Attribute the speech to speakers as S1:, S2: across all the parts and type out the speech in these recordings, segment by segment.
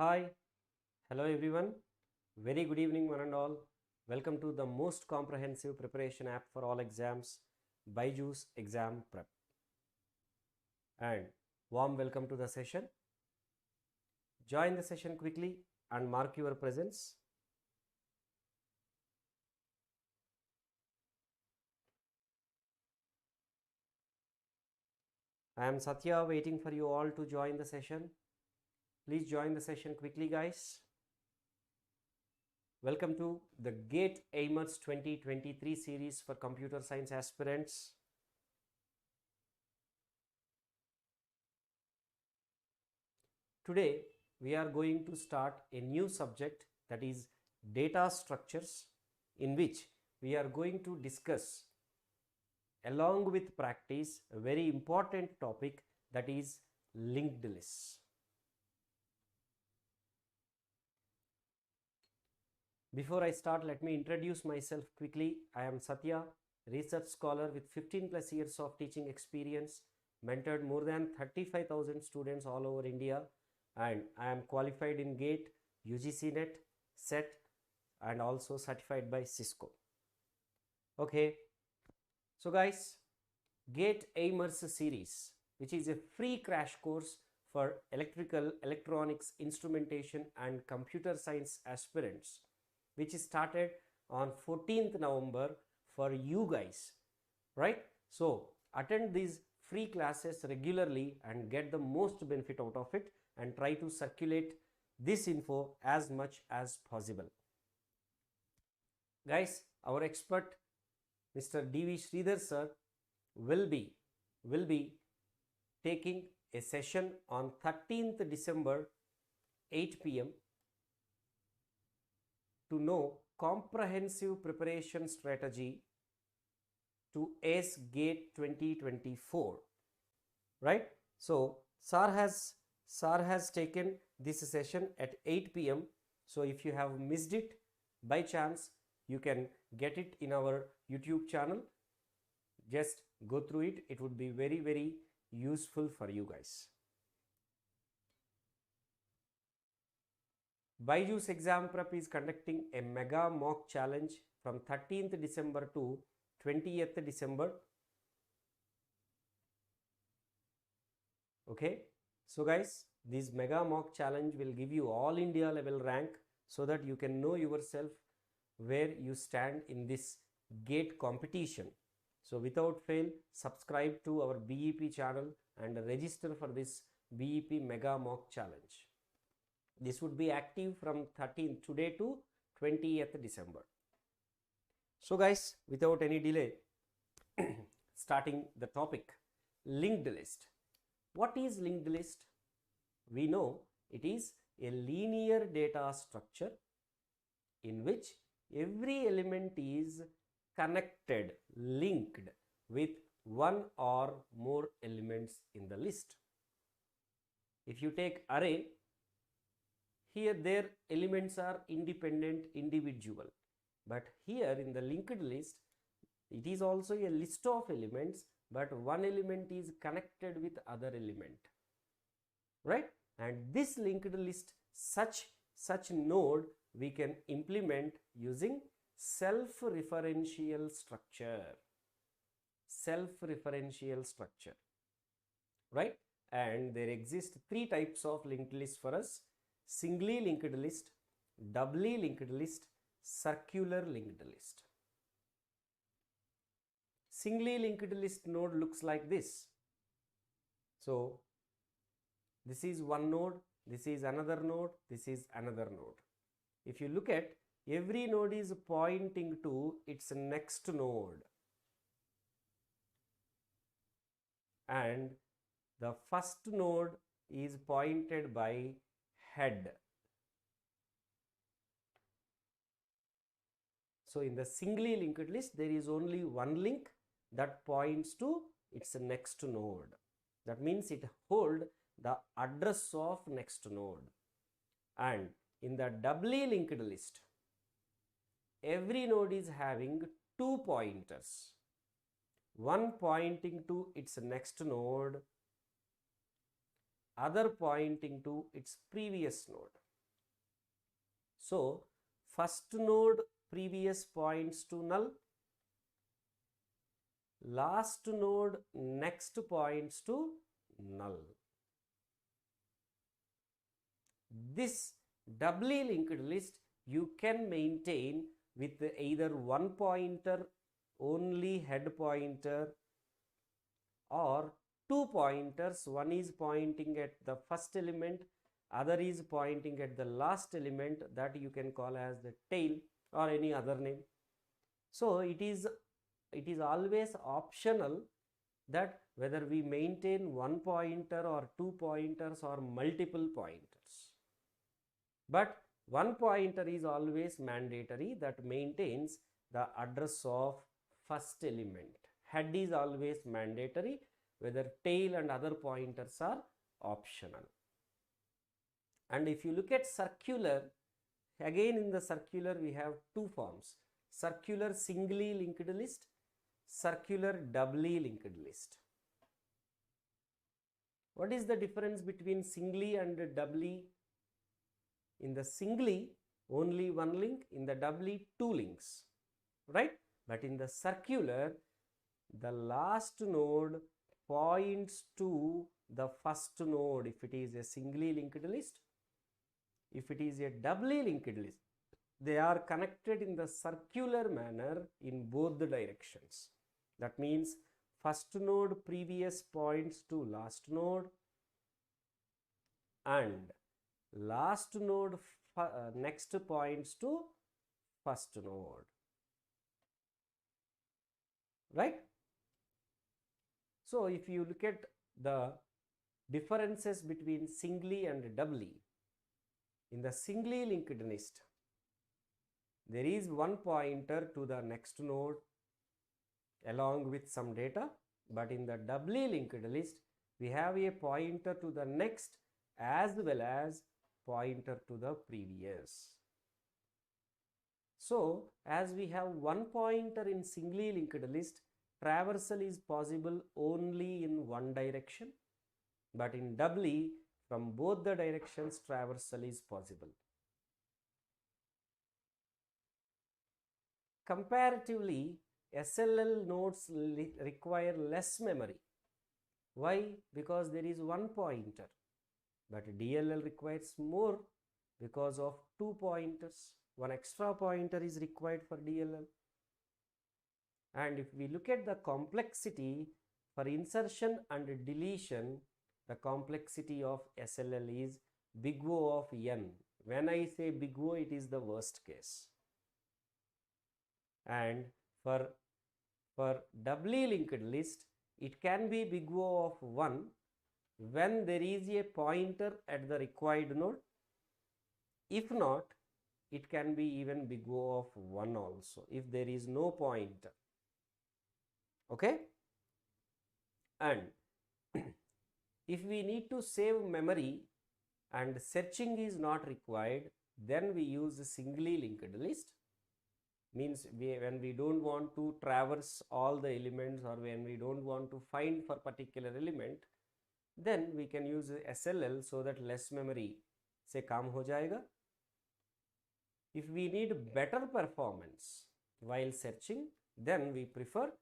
S1: Hi, hello everyone. Very good evening, one and all. Welcome to the most comprehensive preparation app for all exams, BYJU'S Exam Prep. And warm welcome to the session. Join the session quickly and mark your presence. I am Satya, waiting for you all to join the session. Please join the session quickly, guys. Welcome to the GATE AIMER'S 2023 series for computer science aspirants. Today, we are going to start a new subject, that is data structures, in which we are going to discuss along with practice a very important topic, that is linked lists. Before I start, let me introduce myself quickly. I am Satya, research scholar with 15 plus years of teaching experience, mentored more than 35,000 students all over India, and I am qualified in GATE, UGC NET, SET, and also certified by Cisco. Okay, so guys, GATE AIMER'S series, which is a free crash course for electrical, electronics, instrumentation and computer science aspirants, which is started on 14th November for you guys, right? So attend these free classes regularly and get the most benefit out of it, and try to circulate this info as much as possible. Guys, our expert Mr. D.V. Sridhar Sir will be taking a session on 13th December 8 p.m. to know comprehensive preparation strategy to ACE GATE 2024, right? So Sir has taken this session at 8 p.m. So if you have missed it by chance, you can get it in our YouTube channel. Just go through it. It would be very useful for you guys. BYJU'S Exam Prep is conducting a mega mock challenge from 13th December to 20th December. Okay. So guys, this mega mock challenge will give you all India level rank, so that you can know yourself where you stand in this GATE competition. So without fail, subscribe to our BEP channel and register for this BEP mega mock challenge. This would be active from 13th today to 20th December. So guys, without any delay, starting the topic, linked list. What is linked list? We know it is a linear data structure in which every element is connected, linked with one or more elements in the list. If you take array, here their elements are independent, individual, but here in the linked list, it is also a list of elements, but one element is connected with other element, right? And this linked list, such node we can implement using self-referential structure, right? And there exist three types of linked list for us: singly linked list, doubly linked list, circular linked list. Singly linked list node looks like this. So this is one node, this is another node, this is another node. If you look at, every node is pointing to its next node, and the first node is pointed by head. So in the singly linked list, there is only one link that points to its next node. That means it holds the address of next node. And in the doubly linked list, every node is having two pointers, one pointing to its next node, other pointing to its previous node. So first node previous points to null, last node next points to null. This doubly linked list you can maintain with either one pointer, only head pointer, or two pointers. One is pointing at the first element, other is pointing at the last element, that you can call as the tail or any other name. So it is always optional that whether we maintain one pointer or two pointers or multiple pointers. But one pointer is always mandatory, that maintains the address of first element. Head is always mandatory, whether tail and other pointers are optional. And if you look at circular, again in the circular we have two forms: circular singly linked list, circular doubly linked list. What is the difference between singly and doubly? In the singly, only one link, in the doubly, two links, right? But in the circular, the last node points to the first node if it is a singly linked list. If it is a doubly linked list, they are connected in the circular manner in both the directions. That means first node previous points to last node, and last node next points to first node, right? So if you look at the differences between singly and doubly, in the singly linked list there is one pointer to the next node along with some data, but in the doubly linked list we have a pointer to the next as well as pointer to the previous. So as we have one pointer in singly linked list, traversal is possible only in one direction, but in doubly from both the directions traversal is possible. Comparatively, SLL nodes require less memory. Why? Because there is one pointer, but DLL requires more because of two pointers. One extra pointer is required for DLL. And if we look at the complexity for insertion and deletion, the complexity of SLL is big O of n. When I say big O, it is the worst case. And for doubly linked list, it can be big O of 1 when there is a pointer at the required node. If not, it can be even big O of 1 also if there is no pointer. Okay? And if we need to save memory and searching is not required, then we use a singly linked list. Means when we don't want to traverse all the elements, or when we don't want to find for particular element, then we can use SLL so that less memory se kaam ho jayega. If we need better performance while searching, then we prefer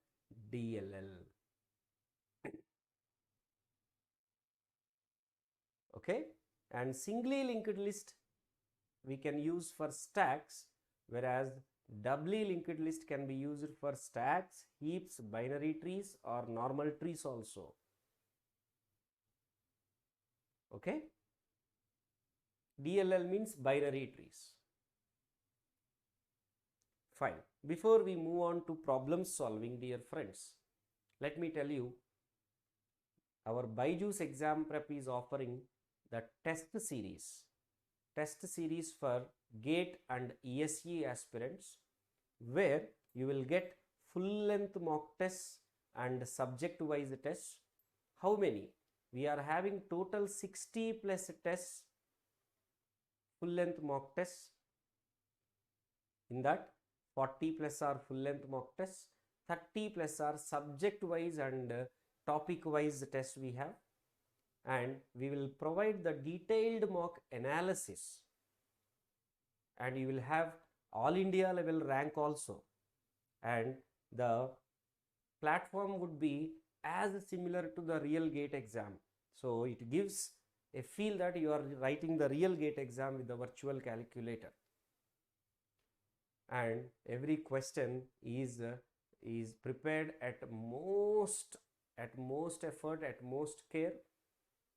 S1: DLL. Okay, and singly linked list we can use for stacks, whereas doubly linked list can be used for stacks, heaps, binary trees, or normal trees also. Okay, DLL means binary trees. Fine. Before we move on to problem solving, dear friends, let me tell you, our BYJU'S Exam Prep is offering the test series for GATE and ESE aspirants, where you will get full length mock tests and subject wise tests. How many? We are having total 60 plus tests, full length mock tests. In that, 40 plus are full length mock tests, 30 plus are subject wise and topic wise tests we have, and we will provide the detailed mock analysis and you will have all India level rank also, and the platform would be as similar to the real GATE exam. So it gives a feel that you are writing the real GATE exam with the virtual calculator, and every question is prepared at most effort, at most care.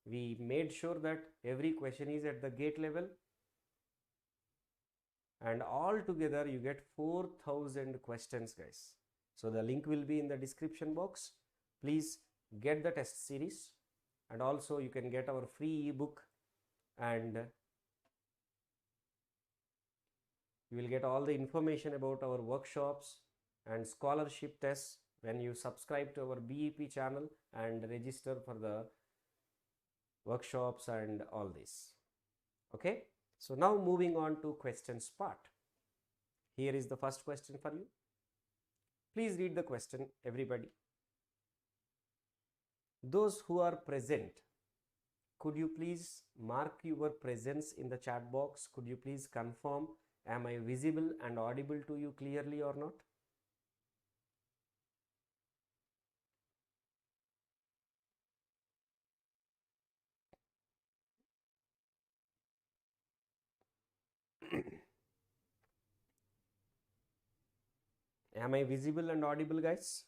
S1: We made sure that every question is at the GATE level, and all together you get 4,000 questions, guys. So the link will be in the description box. Please get the test series, and also you can get our free ebook, and you will get all the information about our workshops and scholarship tests when you subscribe to our BEP channel and register for the workshops and all this. Okay, so now moving on to questions part. Here is the first question for you. Please read the question, everybody. Those who are present, could you please mark your presence in the chat box? Could you please confirm, am I visible and audible to you clearly or not? Am I visible and audible, guys?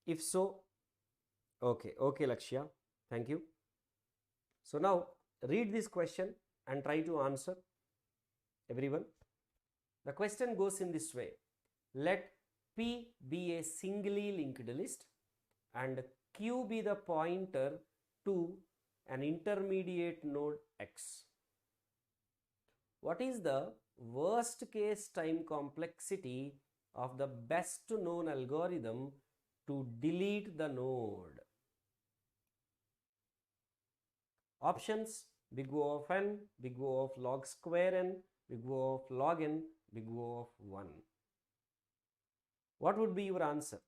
S1: If so, okay, Lakshya, thank you. So now read this question and try to answer, everyone. The question goes in this way. Let P be a singly linked list and Q be the pointer to an intermediate node X. What is the worst case time complexity of the best known algorithm to delete the node? Options: big O of n, big O of log square n, big O of log n, big O of 1. What would be your answer?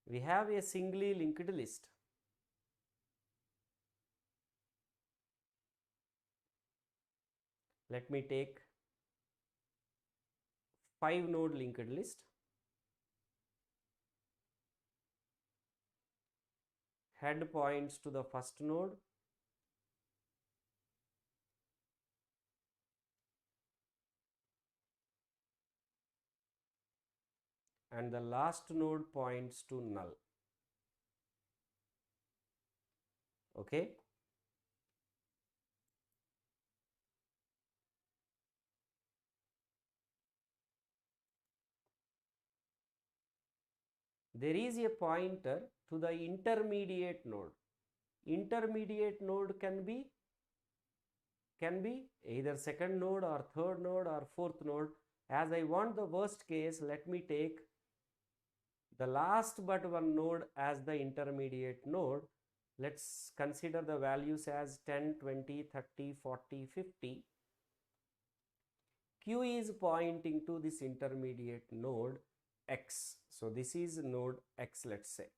S1: We have a singly linked list. Let me take 5 node linked list. Head points to the first node. And the last node points to null. Okay. There is a pointer to the intermediate node. Intermediate node can be either second node or third node or fourth node. As I want the worst case, let me take the last but one node as the intermediate node. Let's consider the values as 10, 20, 30, 40, 50. Q is pointing to this intermediate node X. So this is node X, let's say.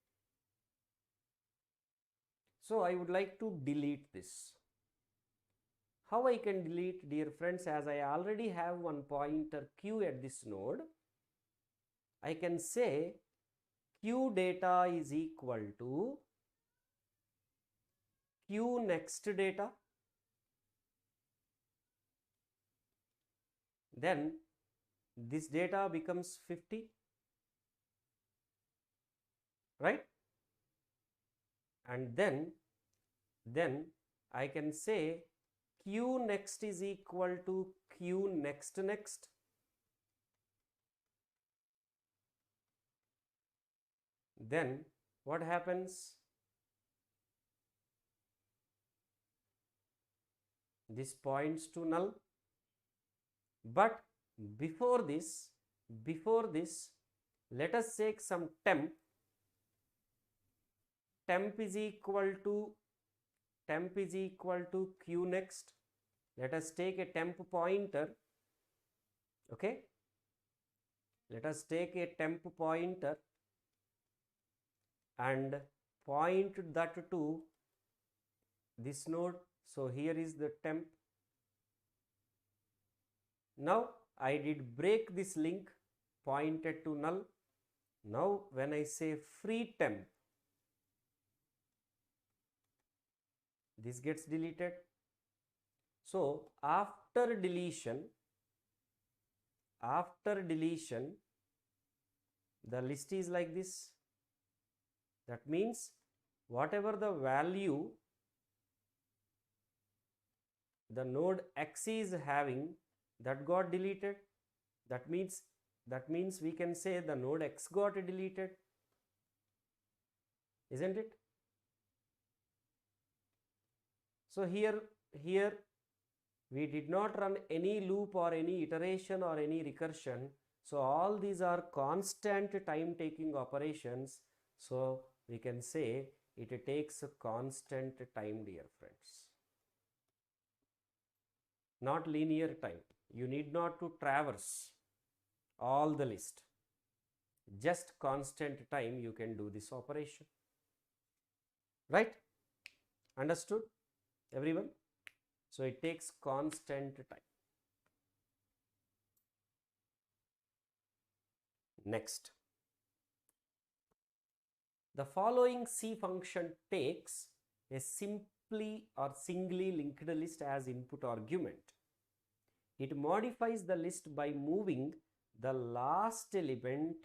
S1: So I would like to delete this. How I can delete, dear friends, as I already have one pointer Q at this node, I can say Q data is equal to Q next data, then this data becomes 50, right? And then I can say Q next is equal to Q next. Then what happens? This points to null. But before this, let us take some temp. Temp is equal to Q next. Let us take a temp pointer. Okay. Let us take a temp pointer and point that to this node. So here is the temp. Now I did break this link pointed to null. Now when I say free temp, this gets deleted. So after deletion, the list is like this. That means whatever the value the node X is having, that got deleted. That means we can say the node X got deleted, isn't it? So here we did not run any loop or any iteration or any recursion. So all these are constant time taking operations. So we can say it takes a constant time, dear friends. Not linear time. You need not to traverse all the list. Just constant time you can do this operation. Right? Understood, everyone? So it takes constant time. Next. The following C function takes a simply or singly linked list as input argument. It modifies the list by moving the last element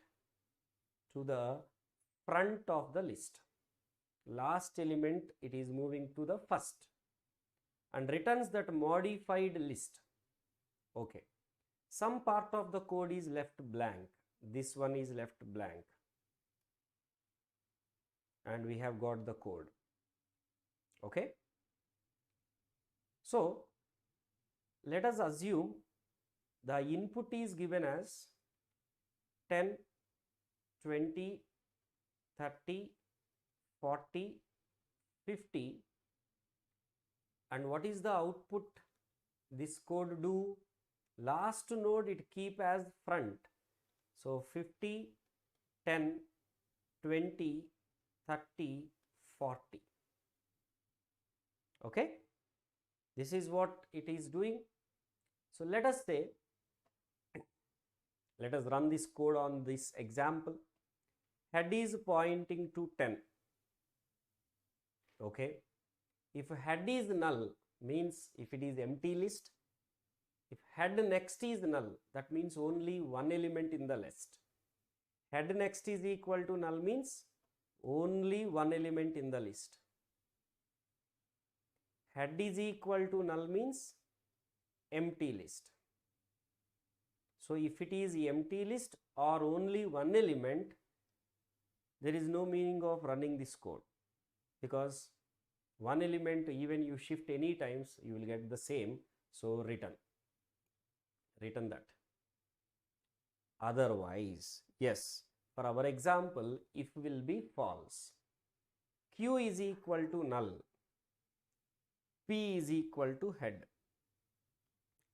S1: to the front of the list. Last element it is moving to the first and returns that modified list. Okay. Some part of the code is left blank. This one is left blank. And we have got the code. Okay. So let us assume the input is given as 10, 20, 30, 40, 50. And what is the output this code do? Last node it keep as front. So 50, 10, 20, 30, 40. Okay. This is what it is doing. So let us say, let us run this code on this example. Head is pointing to 10. Okay. If head is null, means if it is empty list. If head next is null, that means only one element in the list. Head next is equal to null means only one element in the list. Head is equal to null means empty list. So if it is empty list or only one element, there is no meaning of running this code, because one element, even you shift any times, you will get the same. So return that. Otherwise, yes, for our example, if will be false. Q is equal to null. P is equal to head.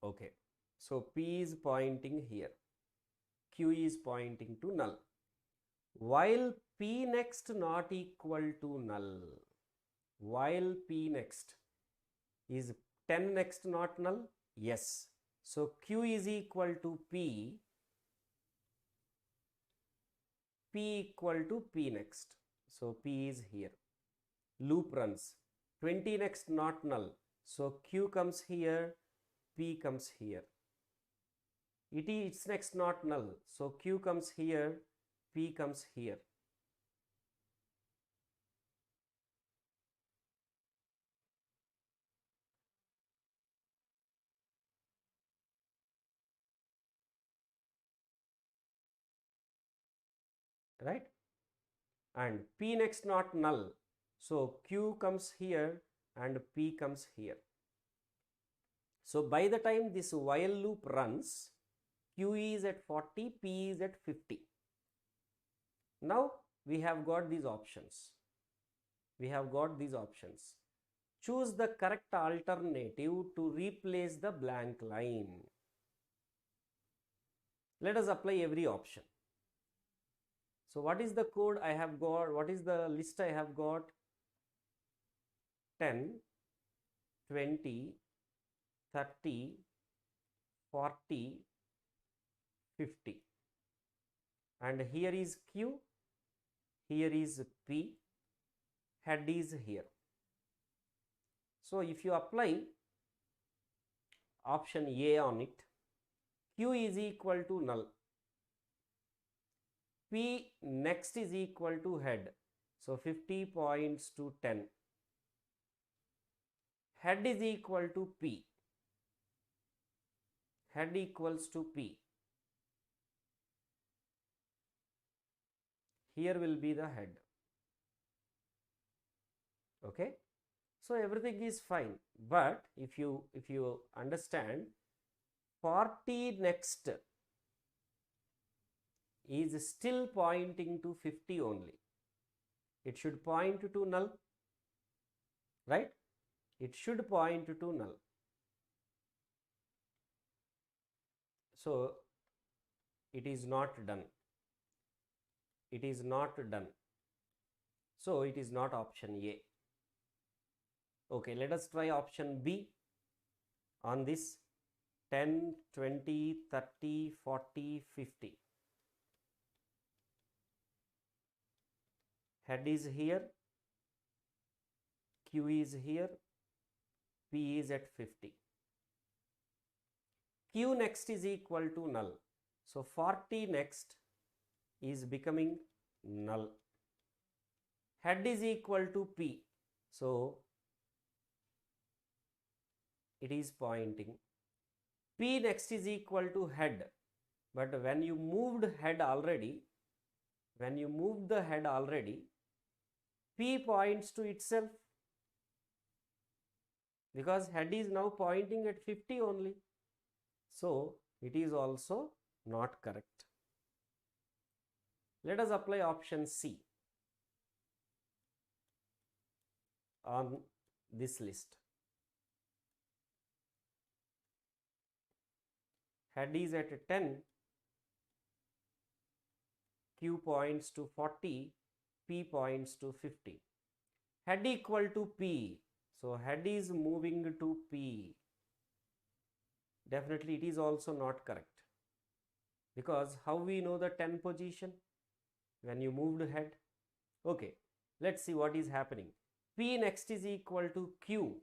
S1: Okay. So P is pointing here. Q is pointing to null. While P next not equal to null. While P next is 10 next not null? Yes. So Q is equal to P. P equal to P next. So P is here. Loop runs. 20 next not null. So Q comes here. P comes here. It's next not null. So Q comes here. P comes here. Right? And P next not null. So Q comes here and P comes here. So by the time this while loop runs, Q is at 40, P is at 50. Now we have got these options. Choose the correct alternative to replace the blank line. Let us apply every option. So what is the code I have got? What is the list I have got? 10, 20, 30, 40, 50. And here is Q, here is P, head is here. So if you apply option A on it, Q is equal to null, P next is equal to head, so 50 points to 10. Head is equal to P, head equals to P. Here will be the head. Okay, so everything is fine, but if you understand, 40 next is still pointing to 50 only. It should point to null, right? It should point to null. So it is not done. It is not done. So it is not option A. Okay, let us try option B on this 10, 20, 30, 40, 50. Head is here, Q is here, P is at 50. Q next is equal to null. So 40 next is becoming null. Head is equal to P. So it is pointing. P next is equal to head. But when you moved head already, P points to itself, because head is now pointing at 50 only. So it is also not correct. Let us apply option C on this list. Head is at 10, Q points to 40, P points to 50. Head equal to P. So head is moving to P. Definitely it is also not correct. Because how we know the 10 position? When you moved head. Okay, let's see what is happening. P next is equal to Q.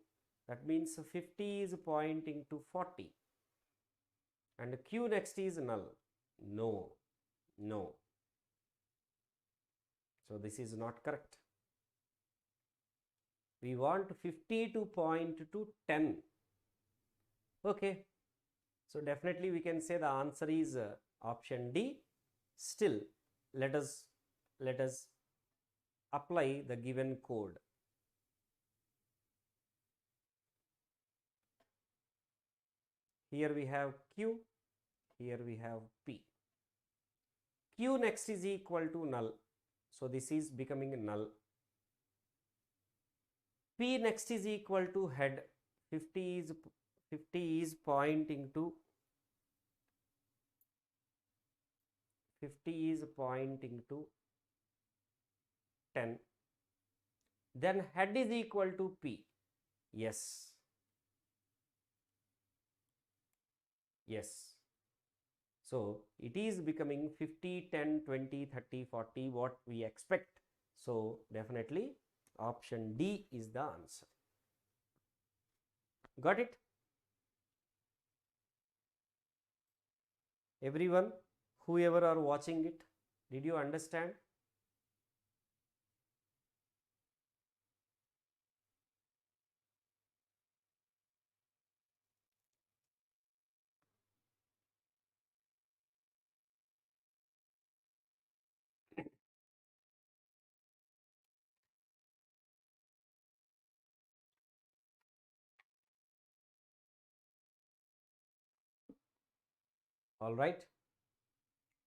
S1: That means 50 is pointing to 40. And Q next is null. No. So this is not correct. We want 50 to point to 10. Okay. So definitely we can say the answer is option D. Still, let us apply the given code. Here we have Q, here we have P. Q next is equal to null. So this is becoming null. P next is equal to head. 50 is pointing to 10. Then head is equal to P. Yes. So it is becoming 50, 10, 20, 30, 40, what we expect. So definitely option D is the answer. Got it? Everyone, whoever are watching it, did you understand? All right.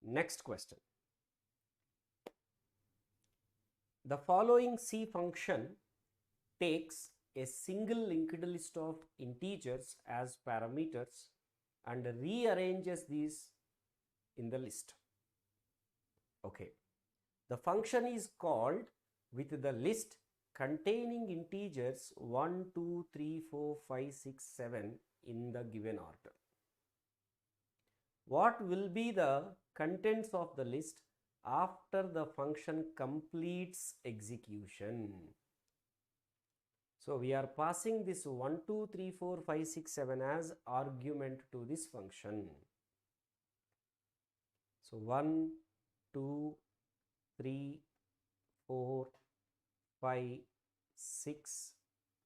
S1: Next question. The following C function takes a single linked list of integers as parameters and rearranges these in the list. Okay. The function is called with the list containing integers 1, 2, 3, 4, 5, 6, 7 in the given order. What will be the contents of the list after the function completes execution? So we are passing this 1, 2, 3, 4, 5, 6, 7 as argument to this function. So 1, 2, 3, 4, 5, 6,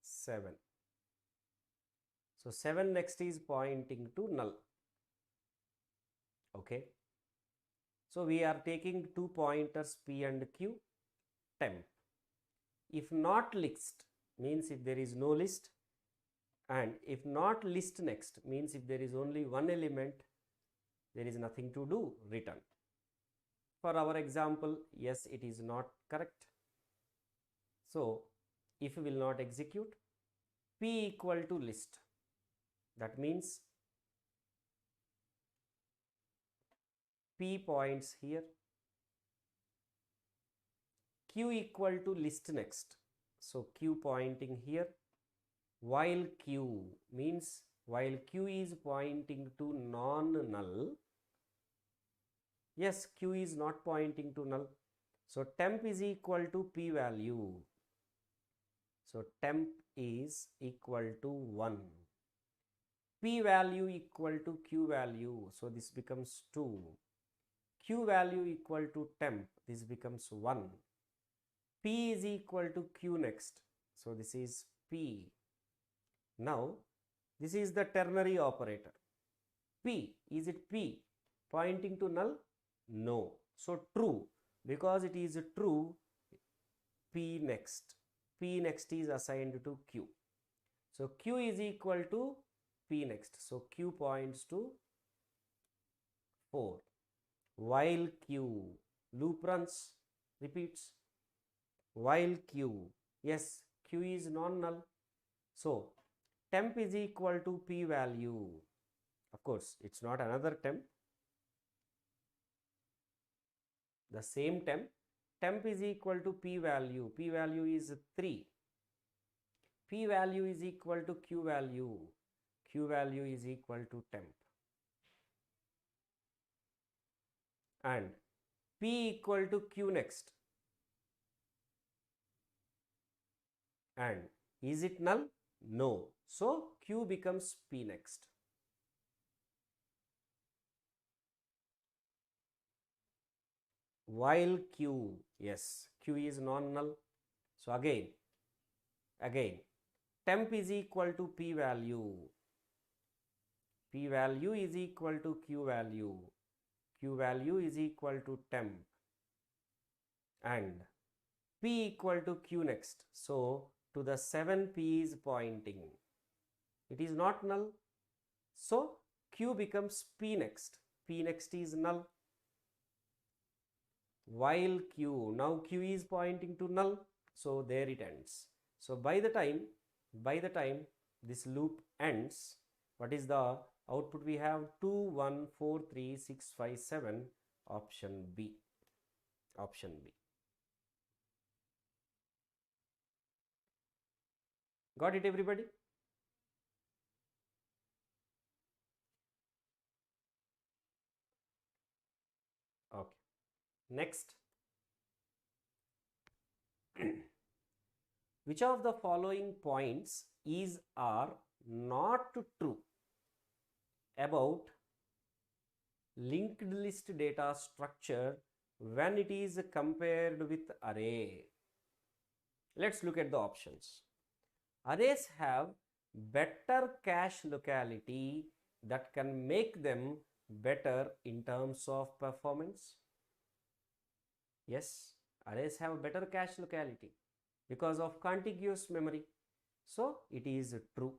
S1: 7. So 7 next is pointing to null. Okay. So we are taking two pointers P and Q, temp. If not list means if there is no list, and if not list next means if there is only one element, there is nothing to do, return. For our example, yes, it is not correct. So if we will not execute, P equal to list, that means P points here, Q equal to list next, so Q pointing here, while Q means while Q is pointing to non-null, yes, Q is not pointing to null, so temp is equal to P value, so temp is equal to 1, P value equal to Q value, so this becomes 2, Q value equal to temp, this becomes 1, P is equal to Q next, so this is P. Now this is the ternary operator. P, is it P pointing to null? No, so true, because it is true, P next is assigned to Q, so Q is equal to P next, so Q points to 4, while Q, loop runs, repeats, while Q, yes, Q is non-null, so temp is equal to P value, of course it's not another temp, the same temp, temp is equal to P value is 3, P value is equal to Q value is equal to temp, and P equal to Q next, and is it null? No, so Q becomes P next. While Q, yes, Q is non-null, so again temp is equal to P value is equal to Q value is equal to temp, and P equal to Q next, so to the 7 P is pointing, it is not null, so Q becomes P next is null, while Q, now Q is pointing to null, so there it ends. So by the time this loop ends, what is the output? We have 2, 1, 4, 3, 6, 5, 7, option B. Got it, everybody? Okay. Next. Which of the following points is or not true about linked list data structure when it is compared with array? Let's look at the options. Arrays have better cache locality that can make them better in terms of performance. Yes, arrays have better cache locality because of contiguous memory, so it is true.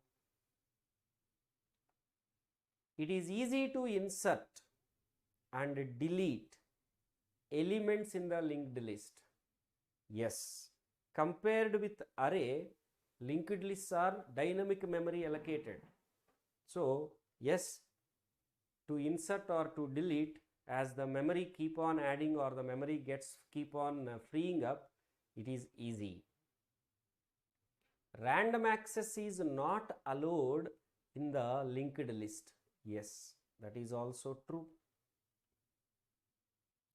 S1: It is easy to insert and delete elements in the linked list. Yes, compared with array, linked lists are dynamic memory allocated. So yes, to insert or to delete, as the memory keep on adding or the memory keep on freeing up, it is easy. Random access is not allowed in the linked list. Yes, that is also true.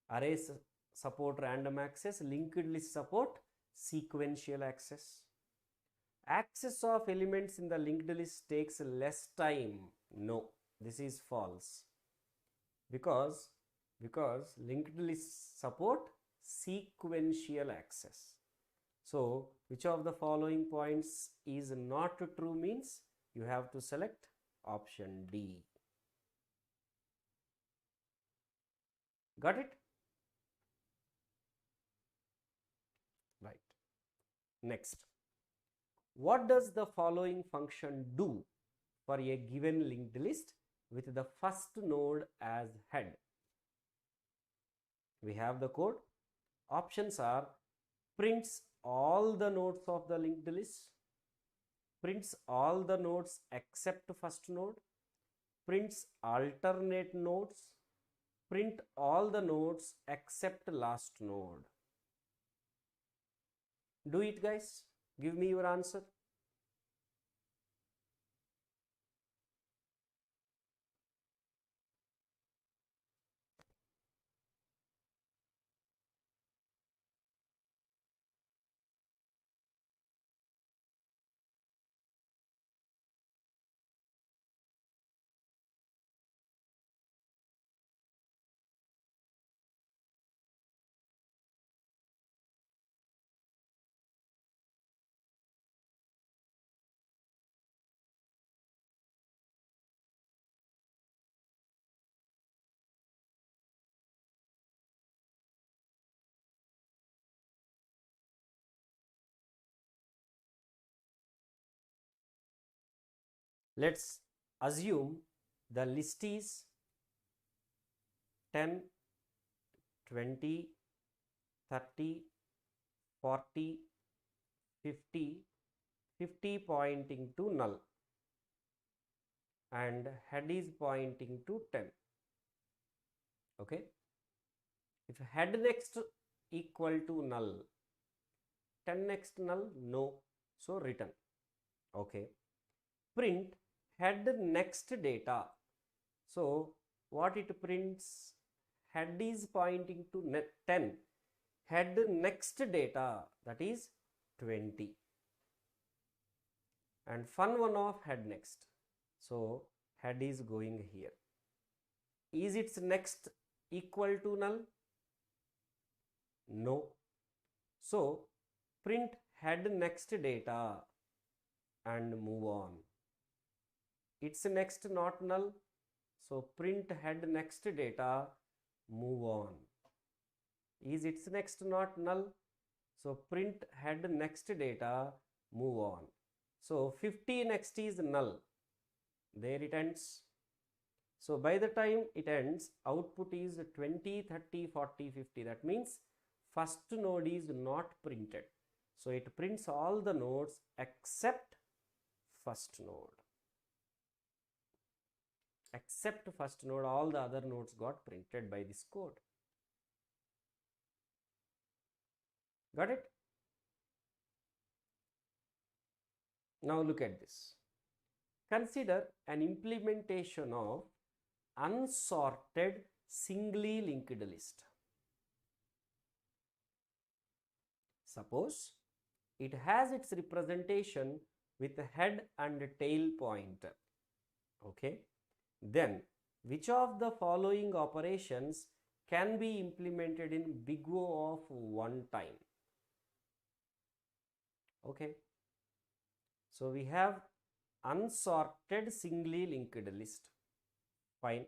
S1: Arrays support random access, linked list support sequential access. Access of elements in the linked list takes less time. No, this is false. Because linked lists support sequential access. So, which of the following points is not true means you have to select option D. Got it? Right. Next. What does the following function do for a given linked list with the first node as head? We have the code. Options are prints all the nodes of the linked list, prints all the nodes except first node, prints alternate nodes, print all the nodes except last node. Do it, guys. Give me your answer. Let's assume the list is 10, 20, 30, 40, 50, 50 pointing to null and head is pointing to 10. Okay. If head next equal to null, 10 next null, no, so return. Okay. Print head next data. So what it prints? Head is pointing to 10. Head next data, that is 20. And fun one of head next. So head is going here. Is its next equal to null? No. So print head next data and move on. It's next not null. So print head next data, move on. Is its next not null? So print head next data, move on. So 50 next is null. There it ends. So by the time it ends, output is 20, 30, 40, 50. That means first node is not printed. So it prints all the nodes except first node. Except first node, all the other nodes got printed by this code. Got it? Now look at this. Consider an implementation of unsorted singly linked list. Suppose it has its representation with a head and tail pointer. Okay. Then which of the following operations can be implemented in big O of one time? Okay. So we have unsorted singly linked list. Fine.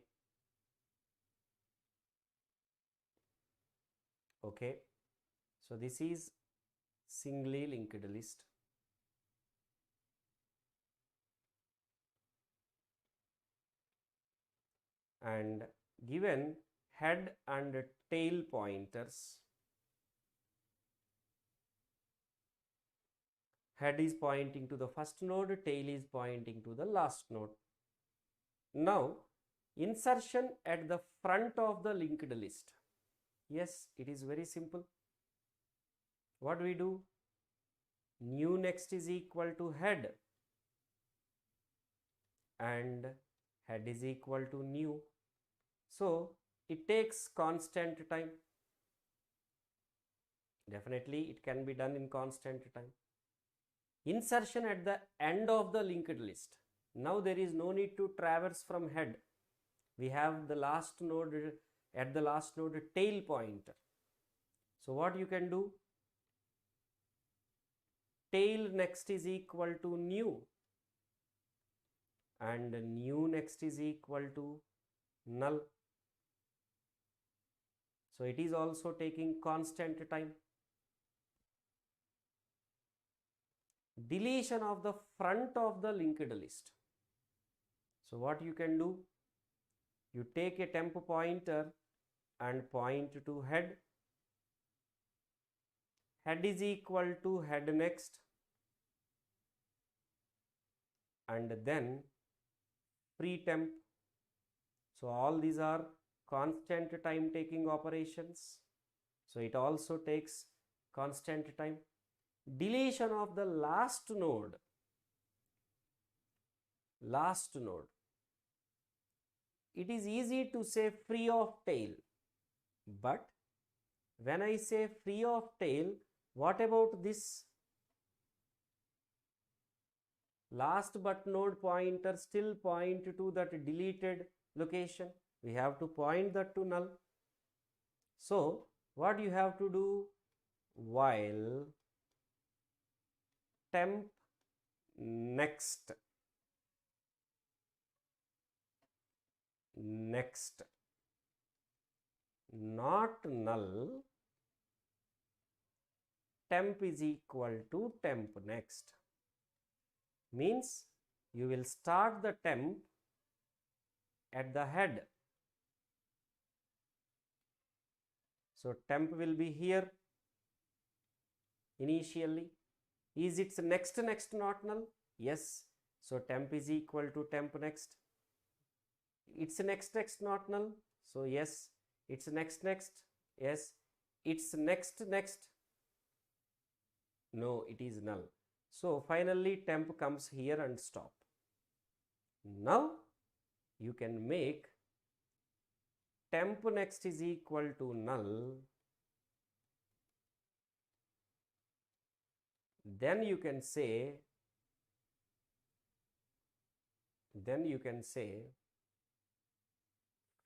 S1: Okay. So this is singly linked list. And given head and tail pointers, head is pointing to the first node, tail is pointing to the last node. Now insertion at the front of the linked list. Yes, it is very simple. What do we do? new next is equal to head, and head is equal to new. So it takes constant time. Definitely it can be done in constant time. Insertion at the end of the linked list. Now there is no need to traverse from head. We have the last node, at the last node, tail pointer. So what you can do? Tail next is equal to new, and new next is equal to null. So it is also taking constant time. Deletion of the front of the linked list. So what you can do? You take a temp pointer and point to head. Head is equal to head next, and then free temp. So all these are constant time taking operations. So it also takes constant time. Deletion of the last node. Last node. It is easy to say free of tail, but when I say free of tail, what about this last but node pointer still point to that deleted location? We have to point that to null. So what you have to do? While temp next not null, temp is equal to temp next, means you will start the temp at the head. So temp will be here initially. Is its next not null? Yes. So temp is equal to temp next. Its next not null? So yes. Its next, yes. Its next, no, it is null. So finally temp comes here and stop. Now you can make temp next is equal to null. Then you can say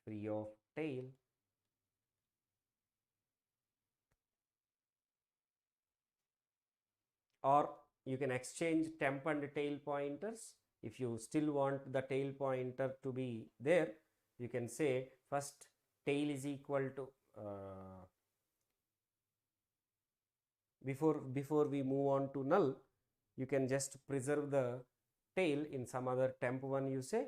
S1: free of tail. Or you can exchange temp and tail pointers. If you still want the tail pointer to be there, you can say first tail is equal to before we move on to null, you can just preserve the tail in some other temp one, you say,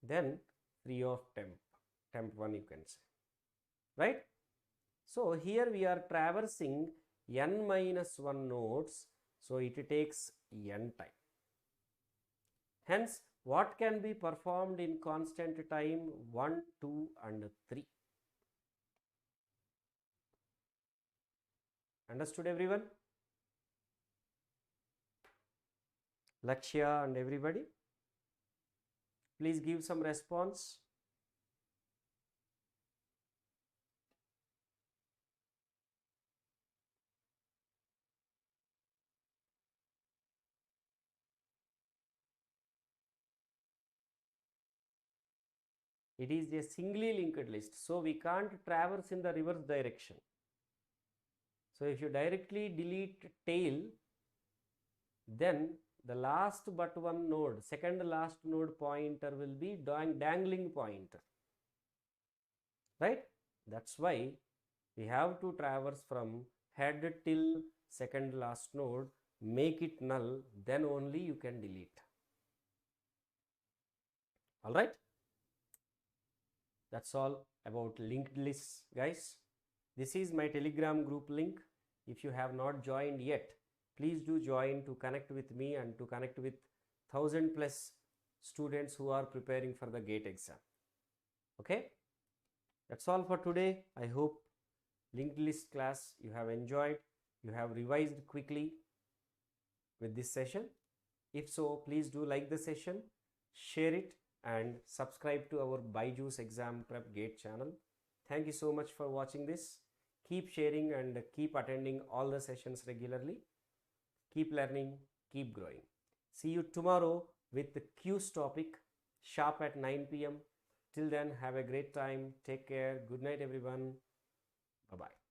S1: then free of temp one you can say, right? So here we are traversing n-1 nodes, so it takes n time. Hence what can be performed in constant time? 1, 2 and 3. Understood everyone? Lakshya and everybody, please give some response. It is a singly linked list, so we can't traverse in the reverse direction. So if you directly delete tail, then the last but one node, second last node pointer will be dangling pointer, right? That's why we have to traverse from head till second last node, make it null, then only you can delete. All right? That's all about linked lists, guys. This is my Telegram group link. If you have not joined yet, please do join to connect with me and to connect with 1000+ students who are preparing for the GATE exam. Okay? That's all for today. I hope linked list class you have enjoyed, you have revised quickly. with this session? If so, please do like the session, share it, and subscribe to our BYJU'S Exam Prep GATE channel. Thank you so much for watching this. Keep sharing and keep attending all the sessions regularly. Keep learning, keep growing. See you tomorrow with the Q's topic sharp at 9 p.m. Till then, have a great time. Take care. Good night, everyone. Bye-bye.